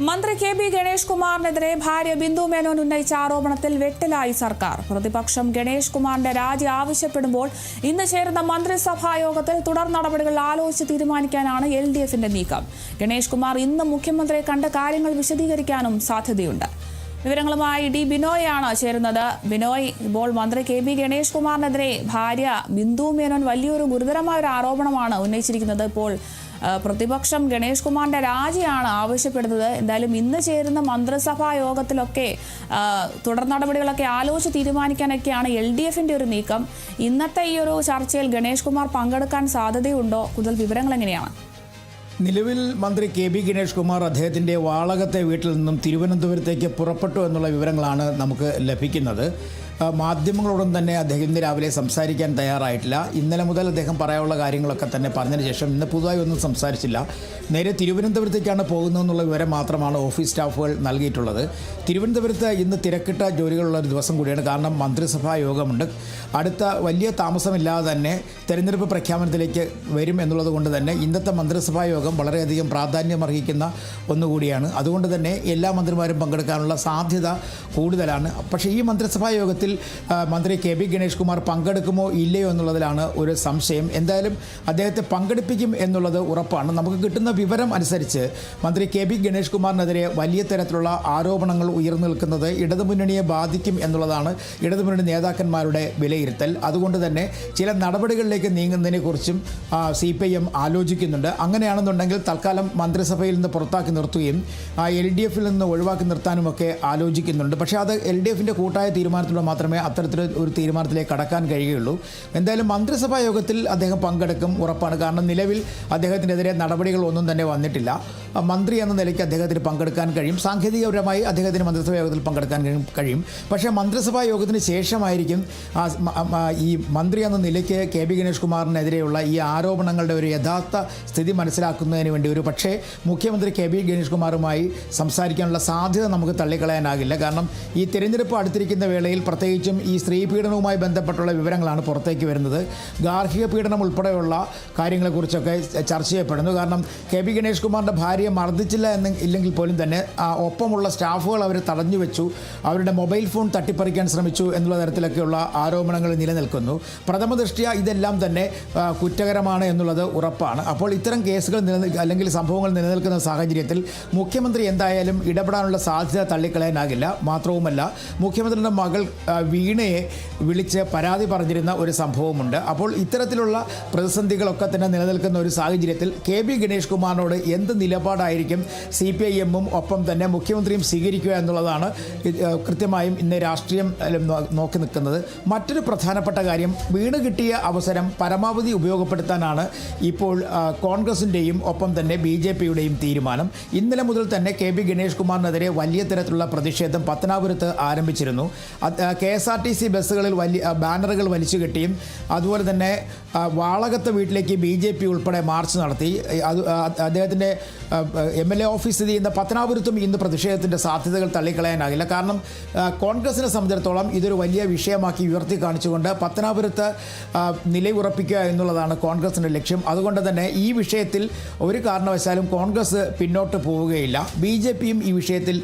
മന്ത്രി K B Ganesh കുമാറിനെതിരെ ഭാര്യ ബിന്ദു മേനോൻ ഉന്നയിച്ച ആരോപണത്തിൽ വെട്ടിലായി സർക്കാർ. പ്രതിപക്ഷം ഗണേഷ് കുമാറിന്റെ രാജി ആവശ്യപ്പെടുമ്പോൾ ഇന്ന് ചേരുന്ന മന്ത്രിസഭാ യോഗത്തിൽ തുടർ നടപടികൾ ആലോചിച്ച് തീരുമാനിക്കാനാണ് LDFന്റെ നീക്കം. ഗണേഷ് കുമാർ ഇന്ന് മുഖ്യമന്ത്രിയെ കണ്ട് കാര്യങ്ങൾ വിശദീകരിക്കാനും സാധ്യതയുണ്ട്. വിവരങ്ങളുമായി ഡി ബിനോയാണ് ചേരുന്നത്. ബിനോയ്, ഇപ്പോൾ മന്ത്രി കെ ബി ഗണേഷ് കുമാറിനെതിരെ ഭാര്യ ബിന്ദു മേനോൻ വലിയൊരു ഗുരുതരമായ ഒരു ആരോപണമാണ് ഉന്നയിച്ചിരിക്കുന്നത്. ഇപ്പോൾ പ്രതിപക്ഷം ഗണേഷ് കുമാറിന്റെ രാജിയാണ് ആവശ്യപ്പെടുന്നത്. എന്തായാലും ഇന്ന് ചേരുന്ന മന്ത്രിസഭാ യോഗത്തിലൊക്കെ തുടർ നടപടികളൊക്കെ ആലോചിച്ച് തീരുമാനിക്കാനൊക്കെയാണ് LDFന്റെ ഒരു നീക്കം. ഇന്നത്തെ ഈ ഒരു ചർച്ചയിൽ ഗണേഷ് കുമാർ പങ്കെടുക്കാൻ സാധ്യതയുണ്ടോ? കൂടുതൽ വിവരങ്ങൾ എങ്ങനെയാണ്? നിലവിൽ മന്ത്രി കെ ബി ഗണേഷ് കുമാർ അദ്ദേഹത്തിൻ്റെ വാളകത്തെ വീട്ടിൽ നിന്നും തിരുവനന്തപുരത്തേക്ക് പുറപ്പെട്ടു എന്നുള്ള വിവരങ്ങളാണ് നമുക്ക് ലഭിക്കുന്നത്. മാധ്യമങ്ങളോടും തന്നെ അദ്ദേഹം ഇന്ന് രാവിലെ സംസാരിക്കാൻ തയ്യാറായിട്ടില്ല. ഇന്നലെ മുതൽ അദ്ദേഹം പറയാനുള്ള കാര്യങ്ങളൊക്കെ തന്നെ പറഞ്ഞതിന് ശേഷം ഇന്ന് പുതുതായി ഒന്നും സംസാരിച്ചില്ല. നേരെ തിരുവനന്തപുരത്തേക്കാണ് പോകുന്നതെന്നുള്ള വിവരം മാത്രമാണ് ഓഫീസ് സ്റ്റാഫുകൾ നൽകിയിട്ടുള്ളത്. തിരുവനന്തപുരത്ത് ഇന്ന് തിരക്കിട്ട ജോലികളുള്ള ഒരു ദിവസം കൂടിയാണ്. കാരണം മന്ത്രിസഭാ യോഗമുണ്ട്. അടുത്ത വലിയ താമസമില്ലാതെ തന്നെ തെരഞ്ഞെടുപ്പ് പ്രഖ്യാപനത്തിലേക്ക് വരും എന്നുള്ളത് കൊണ്ട് തന്നെ ഇന്നത്തെ മന്ത്രിസഭാ യോഗം വളരെയധികം പ്രാധാന്യമർഹിക്കുന്ന ഒന്നുകൂടിയാണ്. അതുകൊണ്ട് തന്നെ എല്ലാ മന്ത്രിമാരും പങ്കെടുക്കാനുള്ള സാധ്യത കൂടുതലാണ്. പക്ഷേ ഈ മന്ത്രിസഭാ യോഗത്തിൽ മന്ത്രി കെ ബി ഗണേഷ് കുമാർ പങ്കെടുക്കുമോ ഇല്ലയോ എന്നുള്ളതിലാണ് ഒരു സംശയം. എന്തായാലും അദ്ദേഹത്തെ പങ്കെടുപ്പിക്കും എന്നുള്ളത് ഉറപ്പാണ്. നമുക്ക് കിട്ടുന്ന വിവരം അനുസരിച്ച് മന്ത്രി കെ ബി ഗണേഷ് കുമാറിനെതിരെ വലിയ തരത്തിലുള്ള ആരോപണങ്ങൾ ഉയർന്നു നിൽക്കുന്നത് ഇടതുമുന്നണിയെ ബാധിക്കും എന്നുള്ളതാണ് ഇടതുമുന്നണി നേതാക്കന്മാരുടെ വിലയിരുത്തൽ. അതുകൊണ്ട് തന്നെ ചില നടപടികളിലേക്ക് നീങ്ങുന്നതിനെക്കുറിച്ചും CPIM ആലോചിക്കുന്നുണ്ട്. അങ്ങനെയാണെന്നുണ്ടെങ്കിൽ തൽക്കാലം മന്ത്രിസഭയിൽ നിന്ന് പുറത്താക്കി നിർത്തുകയും LDFിൽ നിന്ന് ഒഴിവാക്കി നിർത്താനുമൊക്കെ ആലോചിക്കുന്നുണ്ട്. പക്ഷേ അത് LDFന്റെ കൂട്ടായ തീരുമാനത്തിലൂടെ മാത്രമേ അത്തരത്തിലൊരു തീരുമാനത്തിലേക്ക് കടക്കാൻ കഴിയുകയുള്ളൂ. എന്തായാലും മന്ത്രിസഭാ യോഗത്തിൽ അദ്ദേഹം പങ്കെടുക്കും ഉറപ്പാണ്. കാരണം നിലവിൽ അദ്ദേഹത്തിനെതിരെ നടപടികളൊന്നും തന്നെ വന്നിട്ടില്ല. മന്ത്രി എന്ന നിലയ്ക്ക് അദ്ദേഹത്തിന് പങ്കെടുക്കാൻ കഴിയും. സാങ്കേതികപരമായി അദ്ദേഹത്തിന് മന്ത്രിസഭാ യോഗത്തിൽ പങ്കെടുക്കാൻ കഴിയും. പക്ഷേ മന്ത്രിസഭാ യോഗത്തിന് ശേഷമായിരിക്കും ഈ മന്ത്രി എന്ന നിലയ്ക്ക് കെ ബി ഗണേഷ് കുമാറിനെതിരെയുള്ള ഈ ആരോപണങ്ങളുടെ ഒരു യഥാർത്ഥ സ്ഥിതി മനസ്സിലാക്കുന്നതിന് വേണ്ടി ഒരു പക്ഷേ മുഖ്യമന്ത്രി കെ ബി ഗണേഷ് കുമാറുമായി സംസാരിക്കാനുള്ള സാധ്യത നമുക്ക് തള്ളിക്കളയാനാകില്ല. കാരണം ഈ തിരഞ്ഞെടുപ്പ് അടുത്തിരിക്കുന്ന വേളയിൽ പ്രത്യേകിച്ചും ഈ സ്ത്രീ പീഡനവുമായി ബന്ധപ്പെട്ടുള്ള വിവരങ്ങളാണ് പുറത്തേക്ക് വരുന്നത്. ഗാർഹിക പീഡനം ഉൾപ്പെടെയുള്ള കാര്യങ്ങളെക്കുറിച്ചൊക്കെ ചർച്ച ചെയ്യപ്പെടുന്നു. കാരണം കെ ബി ഗണേഷ് കുമാറിൻ്റെ ഭാര്യയെ മർദ്ദിച്ചില്ല ഇല്ലെങ്കിൽ പോലും തന്നെ ഒപ്പമുള്ള സ്റ്റാഫുകൾ അവരെ തടഞ്ഞു വെച്ചു, അവരുടെ മൊബൈൽ ഫോൺ തട്ടിപ്പറിക്കാൻ ശ്രമിച്ചു എന്നുള്ള തരത്തിലൊക്കെയുള്ള ആരോപണങ്ങൾ നിലനിൽക്കുന്നു. പ്രഥമ ദൃഷ്ട്യാ ഇതെല്ലാം തന്നെ കുറ്റകരമാണ് എന്നുള്ളത് ഉറപ്പാണ്. അപ്പോൾ ഇത്തരം കേസുകൾ അല്ലെങ്കിൽ സംഭവങ്ങൾ നിലനിൽക്കുന്ന സാഹചര്യത്തിൽ മുഖ്യമന്ത്രി എന്തായാലും ഇടപെടാനുള്ള സാധ്യത തള്ളിക്കളയാനാകില്ല. മാത്രവുമല്ല, മുഖ്യമന്ത്രിയുടെ മകൾ വീണയെ വിളിച്ച് പരാതി പറഞ്ഞിരുന്ന ഒരു സംഭവമുണ്ട്. അപ്പോൾ ഇത്തരത്തിലുള്ള പ്രതിസന്ധികളൊക്കെ തന്നെ നിലനിൽക്കുന്ന ഒരു സാഹചര്യത്തിൽ കെ ബി ഗണേഷ് കുമാറിനോട് എന്ത് നിലപാടായിരിക്കും CPIM ഒപ്പം തന്നെ മുഖ്യമന്ത്രിയും സ്വീകരിക്കുക എന്നുള്ളതാണ് കൃത്യമായും ഇന്ന് രാഷ്ട്രീയം നോക്കി നിൽക്കുന്നത്. മറ്റൊരു പ്രധാനപ്പെട്ട കാര്യം, വീണ് കിട്ടിയ അവസരം പരമാവധി ഉപയോഗപ്പെടുത്താനാണ് ഇപ്പോൾ കോൺഗ്രസിൻ്റെയും ഒപ്പം തന്നെ BJPയുടെയും തീരുമാനം. ഇന്നലെ മുതൽ തന്നെ കെ ബി ഗണേഷ് കുമാറിനെതിരെ വലിയ തരത്തിലുള്ള പ്രതിഷേധം പത്തനാപുരത്ത് ആരംഭിച്ചിരുന്നു. KSRTC ബസ്സുകളിൽ വലിയ ബാനറുകൾ വലിച്ചു കെട്ടിയും അതുപോലെ തന്നെ വാളകത്തെ വീട്ടിലേക്ക് BJP ഉൾപ്പെടെ മാർച്ച് നടത്തി. അദ്ദേഹത്തിൻ്റെ MLA ഓഫീസ് സ്ഥിതി ചെയ്യുന്ന പത്തനാപുരത്തും ഇന്ന് പ്രതിഷേധത്തിൻ്റെ സാധ്യതകൾ തള്ളിക്കളയാനാകില്ല. കാരണം കോൺഗ്രസിനെ സംബന്ധിച്ചിടത്തോളം ഇതൊരു വലിയ വിഷയമാക്കി ഉയർത്തി കാണിച്ചുകൊണ്ട് പത്തനാപുരത്ത് നിലയുറപ്പിക്കുക എന്നുള്ളതാണ് കോൺഗ്രസിൻ്റെ ലക്ഷ്യം. അതുകൊണ്ട് തന്നെ ഈ വിഷയത്തിൽ ഒരു കാരണവശാലും കോൺഗ്രസ് പിന്നോട്ട് പോവുകയില്ല. BJPയും ഈ വിഷയത്തിൽ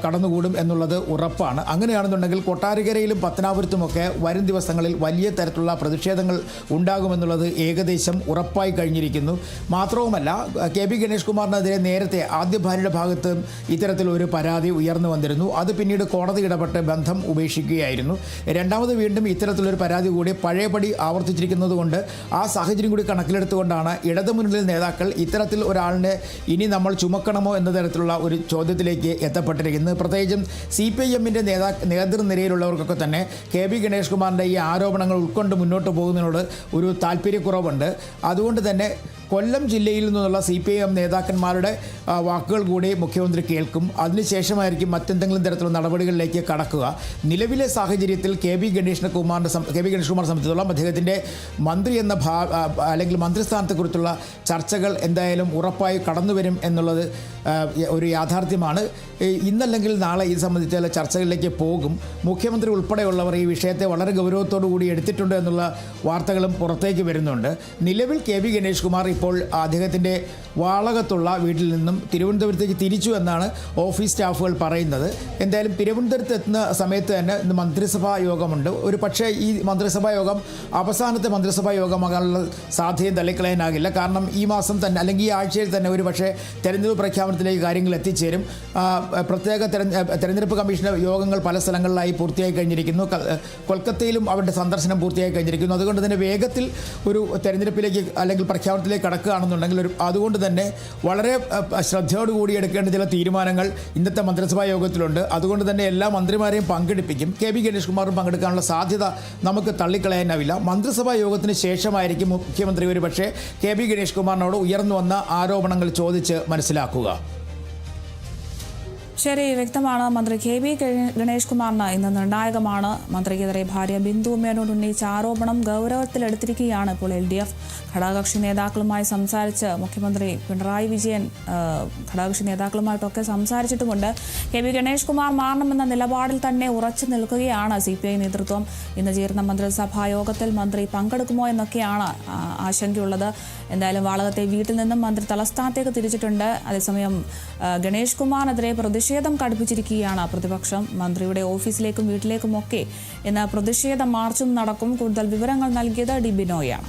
കടന്നുകൂടും എന്നുള്ളത് ഉറപ്പാണ്. അങ്ങനെയാണെന്നുണ്ടെങ്കിൽ കൊട്ടാരക്കരയിലും പത്തനാപുരത്തുമൊക്കെ വരും ദിവസങ്ങളിൽ വലിയ തരത്തിലുള്ള പ്രതിഷേധങ്ങൾ ഉണ്ടാകുമെന്നുള്ളത് ഏകദേശം ഉറപ്പായി കഴിഞ്ഞിരിക്കുന്നു. മാത്രവുമല്ല, കെ ബി ഗണേഷ് കുമാറിനെതിരെ നേരത്തെ ആദ്യ ഭാര്യയുടെ ഭാഗത്ത് ഇത്തരത്തിലൊരു പരാതി ഉയർന്നു വന്നിരുന്നു. അത് പിന്നീട് കോടതി ഇടപെട്ട് ബന്ധം ഉപേക്ഷിക്കുകയായിരുന്നു. രണ്ടാമത് വീണ്ടും ഇത്തരത്തിലൊരു പരാതി കൂടി പഴയപടി ആവർത്തിച്ചിരിക്കുന്നത് കൊണ്ട് ആ സാഹചര്യം കൂടി കണക്കിലെടുത്തുകൊണ്ടാണ് ഇടതുമുന്നണി നേതാക്കൾ ഇത്തരത്തിൽ ഒരാളിനെ ഇനി നമ്മൾ ചുമക്കണമോ എന്ന തരത്തിലുള്ള ഒരു ചോദ്യത്തിലേക്ക് എത്തപ്പെട്ടിരിക്കുന്നത്. പ്രത്യേകിച്ചും CPIMൻ്റെ നേതൃനിരയിലുള്ളവർക്കൊക്കെ തന്നെ കെ ബി ഗണേഷ് കുമാറിൻ്റെ ഈ ആരോപണങ്ങൾ ഉൾക്കൊണ്ട് മുന്നോട്ട് പോകുന്നതിനോട് ഒരു താല്പര്യക്കുറവുണ്ട്. അതുകൊണ്ട് തന്നെ കൊല്ലം ജില്ലയിൽ നിന്നുള്ള CPIM നേതാക്കന്മാരുടെ വാക്കുകൾ കൂടി മുഖ്യമന്ത്രി കേൾക്കും. അതിനുശേഷമായിരിക്കും മറ്റെന്തെങ്കിലും തരത്തിലുള്ള നടപടികളിലേക്ക് കടക്കുക. നിലവിലെ സാഹചര്യത്തിൽ കെ ബി ഗണേഷ് കുമാറിനെ സംബന്ധിച്ചിടത്തോളം അദ്ദേഹത്തിൻ്റെ മന്ത്രി എന്ന അല്ലെങ്കിൽ മന്ത്രിസ്ഥാനത്തെക്കുറിച്ചുള്ള ചർച്ചകൾ എന്തായാലും ഉറപ്പായി കടന്നു വരും എന്നുള്ളത് ഒരു യാഥാർത്ഥ്യമാണ്. ഇന്നല്ലെങ്കിൽ നാളെ ഇത് സംബന്ധിച്ചുള്ള ചർച്ചകളിലേക്ക് പോകും. മുഖ്യമന്ത്രി ഉൾപ്പെടെയുള്ളവർ ഈ വിഷയത്തെ വളരെ ഗൗരവത്തോടു കൂടി എടുത്തിട്ടുണ്ട് എന്നുള്ള വാർത്തകളും പുറത്തേക്ക് വരുന്നുണ്ട്. നിലവിൽ കെ ബി ഗണേഷ് കുമാർ ഇപ്പോൾ അദ്ദേഹത്തിൻ്റെ വാളകത്തുള്ള വീട്ടിൽ നിന്നും തിരുവനന്തപുരത്തേക്ക് തിരിച്ചു എന്നാണ് ഓഫീസ് സ്റ്റാഫുകൾ പറയുന്നത്. എന്തായാലും തിരുവനന്തപുരത്ത് എത്തുന്ന സമയത്ത് തന്നെ ഇന്ന് മന്ത്രിസഭാ യോഗമുണ്ട്. ഒരു പക്ഷേ ഈ മന്ത്രിസഭാ യോഗം അവസാനത്തെ മന്ത്രിസഭാ യോഗമാകാനുള്ള സാധ്യത തള്ളിക്കളയാനാകില്ല. കാരണം ഈ മാസം തന്നെ അല്ലെങ്കിൽ ഈ ആഴ്ചയിൽ തന്നെ ഒരു പക്ഷേ തെരഞ്ഞെടുപ്പ് പ്രഖ്യാപനത്തിലേക്ക് കാര്യങ്ങൾ എത്തിച്ചേരും. പ്രത്യേക തെരഞ്ഞെടുപ്പ് കമ്മീഷൻ്റെ യോഗങ്ങൾ പല സ്ഥലങ്ങളിലായി പൂർത്തിയായി കഴിഞ്ഞിരിക്കുന്നു. കൊൽക്കത്തയിലും അവരുടെ സന്ദർശനം പൂർത്തിയായി കഴിഞ്ഞിരിക്കുന്നു. അതുകൊണ്ട് തന്നെ വേഗത്തിൽ ഒരു തെരഞ്ഞെടുപ്പിലേക്ക് അല്ലെങ്കിൽ പ്രഖ്യാപനത്തിലേക്ക് കടക്കുകയാണെന്നുണ്ടെങ്കിൽ അതുകൊണ്ട് തന്നെ വളരെ ശ്രദ്ധയോടുകൂടി എടുക്കേണ്ട ചില തീരുമാനങ്ങൾ ഇന്നത്തെ മന്ത്രിസഭാ യോഗത്തിലുണ്ട്. അതുകൊണ്ട് തന്നെ എല്ലാ മന്ത്രിമാരെയും പങ്കെടുപ്പിക്കും. കെ ബി ഗണേഷ് കുമാറും പങ്കെടുക്കാനുള്ള സാധ്യത നമുക്ക് തള്ളിക്കളയാനാവില്ല. മന്ത്രിസഭാ യോഗത്തിന് ശേഷമായിരിക്കും മുഖ്യമന്ത്രി ഒരു പക്ഷേ കെ ബി ഗണേഷ് കുമാറിനോട് ഉയർന്നു വന്ന ആരോപണങ്ങൾ ചോദിച്ച് മനസ്സിലാക്കുക. ശരി, വ്യക്തമാണ്. മന്ത്രി കെ ബി ഗണേഷ് കുമാറിന് ഇന്ന് നിർണായകമാണ്. മന്ത്രിക്കെതിരെ ഭാര്യ ബിന്ദു മേനോൻ ഉന്നയിച്ച ആരോപണം ഗൗരവത്തിലെടുത്തിരിക്കുകയാണ്. ഇപ്പോൾ LDF ഘടകകക്ഷി നേതാക്കളുമായി സംസാരിച്ച് മുഖ്യമന്ത്രി പിണറായി വിജയൻ ഘടകകക്ഷി നേതാക്കളുമായിട്ടൊക്കെ സംസാരിച്ചിട്ടുമുണ്ട്. കെ ബി ഗണേഷ് കുമാർ മാറണമെന്ന നിലപാടിൽ തന്നെ ഉറച്ചു നിൽക്കുകയാണ് CPI നേതൃത്വം. ഇന്ന് ചേരുന്ന മന്ത്രിസഭാ യോഗത്തിൽ മന്ത്രി പങ്കെടുക്കുമോ എന്നൊക്കെയാണ് ആശങ്കയുള്ളത്. എന്തായാലും വാളകത്തെ വീട്ടിൽ നിന്നും മന്ത്രി തലസ്ഥാനത്തേക്ക് തിരിച്ചിട്ടുണ്ട്. അതേസമയം ഗണേഷ് കുമാറിനെതിരെ പ്രതിഷേധം കടുപ്പിച്ചിരിക്കുകയാണ് പ്രതിപക്ഷം. മന്ത്രിയുടെ ഓഫീസിലേക്കും വീട്ടിലേക്കുമൊക്കെ ഇന്ന് പ്രതിഷേധ മാർച്ചും നടക്കും. കൂടുതൽ വിവരങ്ങൾ നൽകിയത് ഡി ബിനോയാണ്.